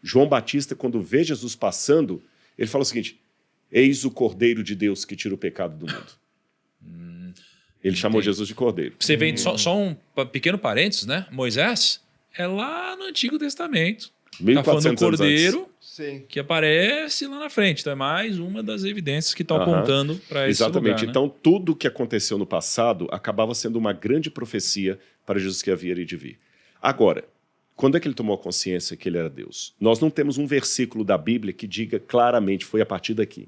João Batista, quando vê Jesus passando, ele fala o seguinte: eis o Cordeiro de Deus que tira o pecado do mundo. Ele chamou Jesus de Cordeiro. Você vê só um pequeno parênteses, né? Moisés é lá no Antigo Testamento. Tá falando do Cordeiro que aparece lá na frente. Então é mais uma das evidências que estão apontando para esse lugar. Exatamente. Né? Então tudo que aconteceu no passado acabava sendo uma grande profecia para Jesus que havia de vir. Agora, quando é que ele tomou a consciência que ele era Deus? Nós não temos um versículo da Bíblia que diga claramente, foi a partir daqui.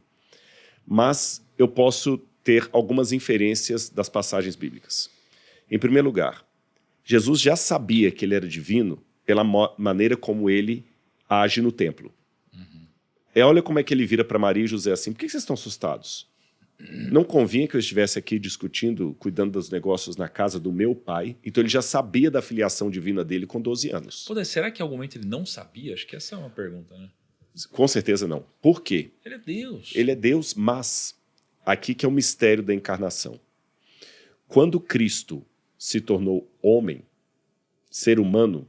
Mas eu posso ter algumas inferências das passagens bíblicas. Em primeiro lugar, Jesus já sabia que ele era divino pela maneira como ele age no templo. Olha como é que ele vira para Maria e José assim: por que vocês estão assustados? Não convinha que eu estivesse aqui discutindo, cuidando dos negócios na casa do meu pai. Então ele já sabia da filiação divina dele com 12 anos. Pô, será que em algum momento ele não sabia? Acho que essa é uma pergunta, né? Com certeza não. Por quê? Ele é Deus. Ele é Deus, mas aqui que é o mistério da encarnação. Quando Cristo se tornou homem, ser humano,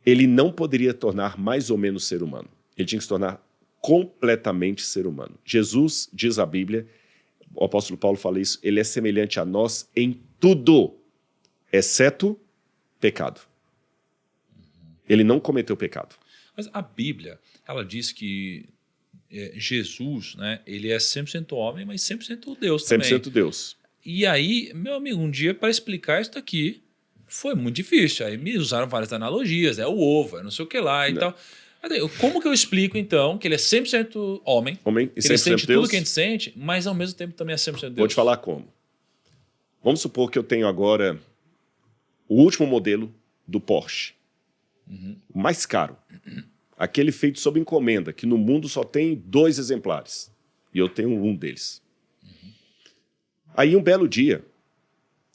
ele não poderia tornar mais ou menos ser humano. Ele tinha que se tornar completamente ser humano. Jesus, diz a Bíblia, o apóstolo Paulo fala isso, ele é semelhante a nós em tudo, exceto pecado. Ele não cometeu pecado. Mas a Bíblia, ela diz que Jesus, né, ele é 100% homem, mas 100% Deus também. 100% Deus. E aí, meu amigo, um dia para explicar isso daqui foi muito difícil. Aí me usaram várias analogias, o ovo, não sei o que lá e tal. Como que eu explico, então, que ele é 100% homem, e que ele 100% sente Deus? tudo que a gente sente, mas ao mesmo tempo também é 100% Deus? Vou te falar como. Vamos supor que eu tenho agora o último modelo do Porsche. O mais caro. Aquele feito sob encomenda, que no mundo só tem 2 exemplares. E eu tenho um deles. Aí um belo dia,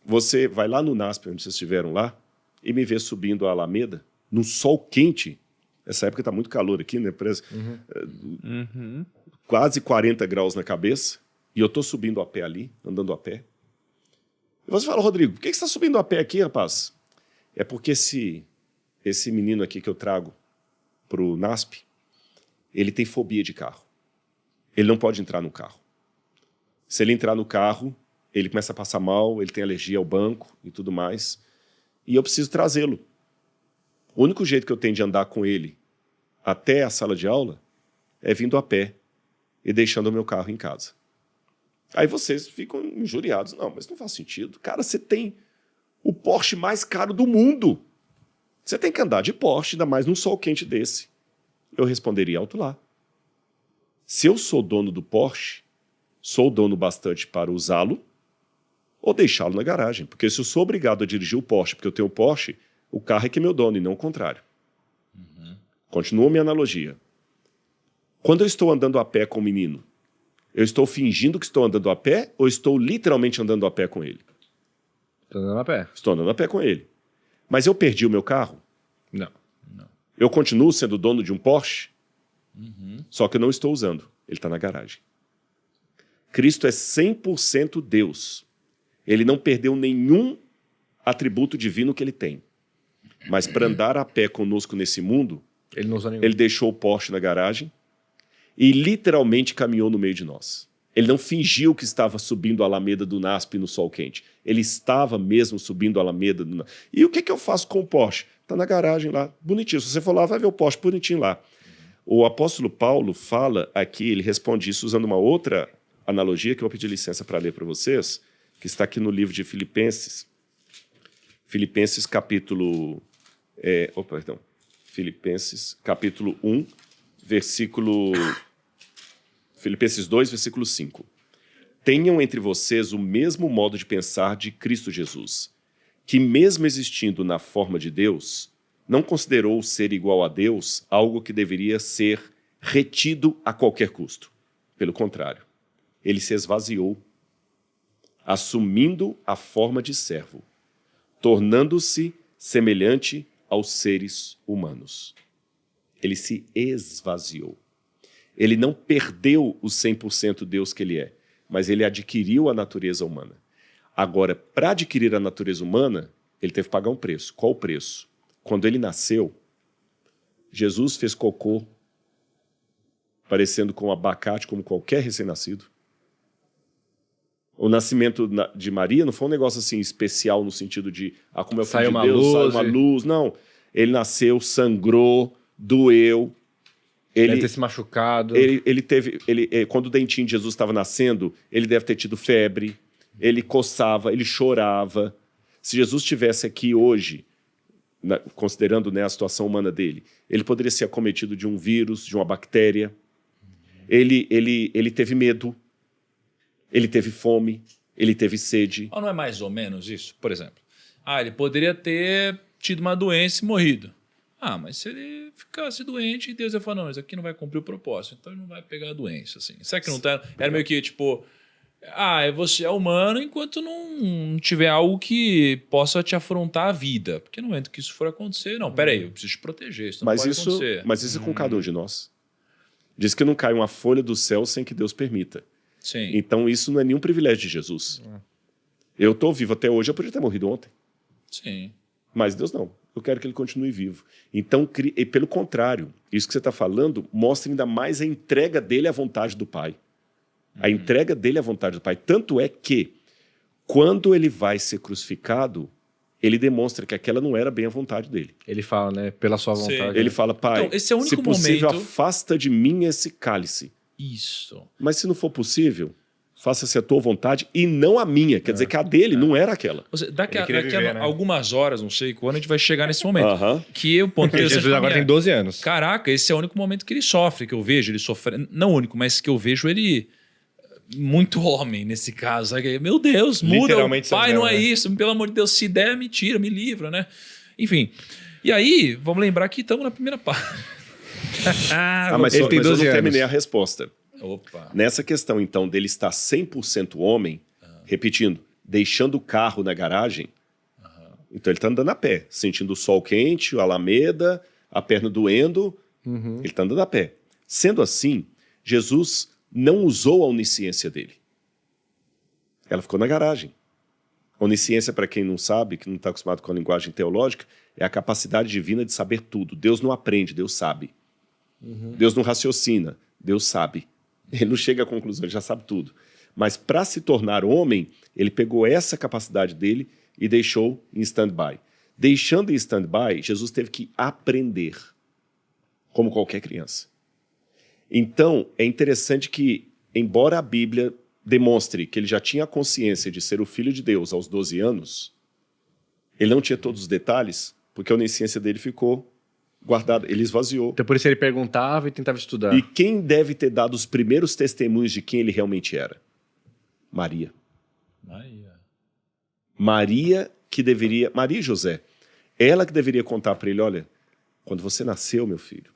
você vai lá no NASP, onde vocês estiveram lá, e me vê subindo a Alameda, num sol quente. Essa época está muito calor aqui, né? Quase 40 graus na cabeça. E eu estou subindo a pé ali, andando a pé. E você fala: Rodrigo, por que você está subindo a pé aqui, rapaz? É porque esse menino aqui que eu trago para o NASP, ele tem fobia de carro. Ele não pode entrar no carro. Se ele entrar no carro, ele começa a passar mal, ele tem alergia ao banco e tudo mais. E eu preciso trazê-lo. O único jeito que eu tenho de andar com ele até a sala de aula é vindo a pé e deixando o meu carro em casa. Aí vocês ficam injuriados. Não, mas não faz sentido. Cara, você tem o Porsche mais caro do mundo. Você tem que andar de Porsche, ainda mais num sol quente desse. Eu responderia alto lá: se eu sou dono do Porsche, sou dono bastante para usá-lo ou deixá-lo na garagem. Porque se eu sou obrigado a dirigir o Porsche porque eu tenho o Porsche, o carro é que é meu dono e não o contrário. Continua minha analogia. Quando eu estou andando a pé com o menino, eu estou fingindo que estou andando a pé ou estou literalmente andando a pé com ele? Estou andando a pé. Estou andando a pé com ele. Mas eu perdi o meu carro? Não. Eu continuo sendo dono de um Porsche? Só que eu não estou usando. Ele está na garagem. Cristo é 100% Deus. Ele não perdeu nenhum atributo divino que ele tem. Mas para andar a pé conosco nesse mundo, ele não usa nenhum. Ele deixou o Porsche na garagem e literalmente caminhou no meio de nós. Ele não fingiu que estava subindo a Alameda do NASP no sol quente. Ele estava mesmo subindo a Alameda do NASP. E o que eu faço com o Porsche? Está na garagem lá, bonitinho. Se você for lá, vai ver o Porsche bonitinho lá. O apóstolo Paulo fala aqui, ele responde isso usando uma outra analogia que eu vou pedir licença para ler para vocês, que está aqui no livro de Filipenses. Filipenses capítulo... Filipenses capítulo 1, versículo... Filipenses 2, versículo 5. Tenham entre vocês o mesmo modo de pensar de Cristo Jesus, que mesmo existindo na forma de Deus, não considerou ser igual a Deus algo que deveria ser retido a qualquer custo. Pelo contrário, ele se esvaziou, assumindo a forma de servo, tornando-se semelhante aos seres humanos. Ele se esvaziou. Ele não perdeu o 100% Deus que ele é, mas ele adquiriu a natureza humana. Agora, para adquirir a natureza humana, ele teve que pagar um preço. Qual o preço? Quando ele nasceu, Jesus fez cocô parecendo com abacate, como qualquer recém-nascido. O nascimento de Maria não foi um negócio assim especial no sentido de como é o filho de Deus, saiu uma luz. Não, ele nasceu, sangrou, doeu. Ele deve ter se machucado. Quando o dentinho de Jesus estava nascendo, ele deve ter tido febre, ele coçava, ele chorava. Se Jesus estivesse aqui hoje, considerando, né, a situação humana dele, ele poderia ser acometido de um vírus, de uma bactéria. Ele teve medo, ele teve fome, ele teve sede. Não é mais ou menos isso? Por exemplo, ele poderia ter tido uma doença e morrido. Mas se ele ficasse doente, Deus ia falar, não, isso aqui não vai cumprir o propósito, então ele não vai pegar a doença. Assim. Será que não tá? Era meio que tipo, você é humano enquanto não tiver algo que possa te afrontar a vida. Porque no momento que isso for acontecer, não, peraí, eu preciso te proteger, isso não pode acontecer. Mas isso é com cada um de nós. Diz que não cai uma folha do céu sem que Deus permita. Sim. Então isso não é nenhum privilégio de Jesus. Eu estou vivo até hoje, eu podia ter morrido ontem. Sim. Mas Deus não. Eu quero que ele continue vivo. Então, e pelo contrário, isso que você está falando mostra ainda mais a entrega dele à vontade do Pai. A entrega dele à vontade do Pai. Tanto é que, quando ele vai ser crucificado, ele demonstra que aquela não era bem a vontade dele. Ele fala, né? Pela sua vontade. Ele fala, Pai, então, esse é o único se possível, momento... afasta de mim esse cálice. Isso. Mas se não for possível, faça-se a tua vontade e não a minha. Quer dizer que a dele não era aquela. Daqui a algumas horas, não sei quando, a gente vai chegar nesse momento. Que o ponto Jesus agora tem 12 anos. Caraca, esse é o único momento que ele sofre, que eu vejo ele sofrendo. Não o único, mas que eu vejo ele... Muito homem nesse caso. Meu Deus, muda. Pai, não é isso. Pelo amor de Deus, se der, me tira, me livra, né? Enfim. E aí, vamos lembrar que estamos na primeira parte. Mas eu não terminei a resposta. Opa. Nessa questão, então, dele estar 100% homem, repetindo, deixando o carro na garagem, então ele está andando a pé, sentindo o sol quente, a alameda, a perna doendo, ele está andando a pé. Sendo assim, Jesus não usou a onisciência dele. Ela ficou na garagem. A onisciência, para quem não sabe, que não está acostumado com a linguagem teológica, é a capacidade divina de saber tudo. Deus não aprende, Deus sabe. Deus não raciocina, Deus sabe. Ele não chega à conclusão, ele já sabe tudo. Mas para se tornar homem, ele pegou essa capacidade dele e deixou em stand-by. Deixando em stand-by, Jesus teve que aprender, como qualquer criança. Então, é interessante que, embora a Bíblia demonstre que ele já tinha a consciência de ser o Filho de Deus aos 12 anos, ele não tinha todos os detalhes, porque a onisciência dele ficou guardada, ele esvaziou. Então, por isso ele perguntava e tentava estudar. E quem deve ter dado os primeiros testemunhos de quem ele realmente era? Maria. Maria e José. Ela que deveria contar para ele, olha, quando você nasceu, meu filho,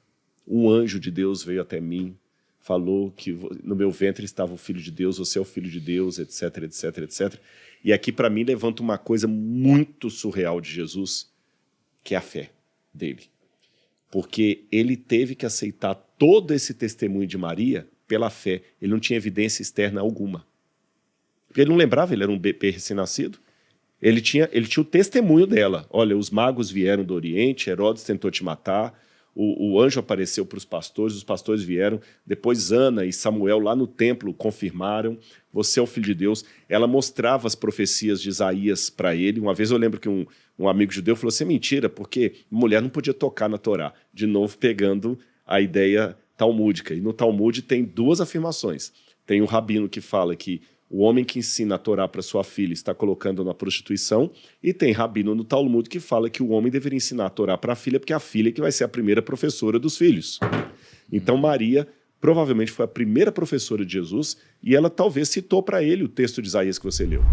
um anjo de Deus veio até mim, falou que no meu ventre estava o Filho de Deus, você é o Filho de Deus, etc, etc, etc. E aqui, para mim, levanta uma coisa muito surreal de Jesus, que é a fé dele. Porque ele teve que aceitar todo esse testemunho de Maria pela fé. Ele não tinha evidência externa alguma. Porque ele não lembrava, ele era um bebê recém-nascido. Ele tinha o testemunho dela. Olha, os magos vieram do Oriente, Herodes tentou te matar, o anjo apareceu para os pastores vieram, depois Ana e Samuel lá no templo confirmaram, você é o Filho de Deus. Ela mostrava as profecias de Isaías para ele. Uma vez eu lembro que um amigo judeu falou assim, mentira, porque mulher não podia tocar na Torá. De novo pegando a ideia talmúdica. E no Talmud tem duas afirmações. Tem o rabino que fala que o homem que ensina a Torá para sua filha está colocando na prostituição, e tem rabino no Talmud que fala que o homem deveria ensinar a Torá para a filha, porque é a filha que vai ser a primeira professora dos filhos. Então Maria provavelmente foi a primeira professora de Jesus, e ela talvez citou para ele o texto de Isaías que você leu.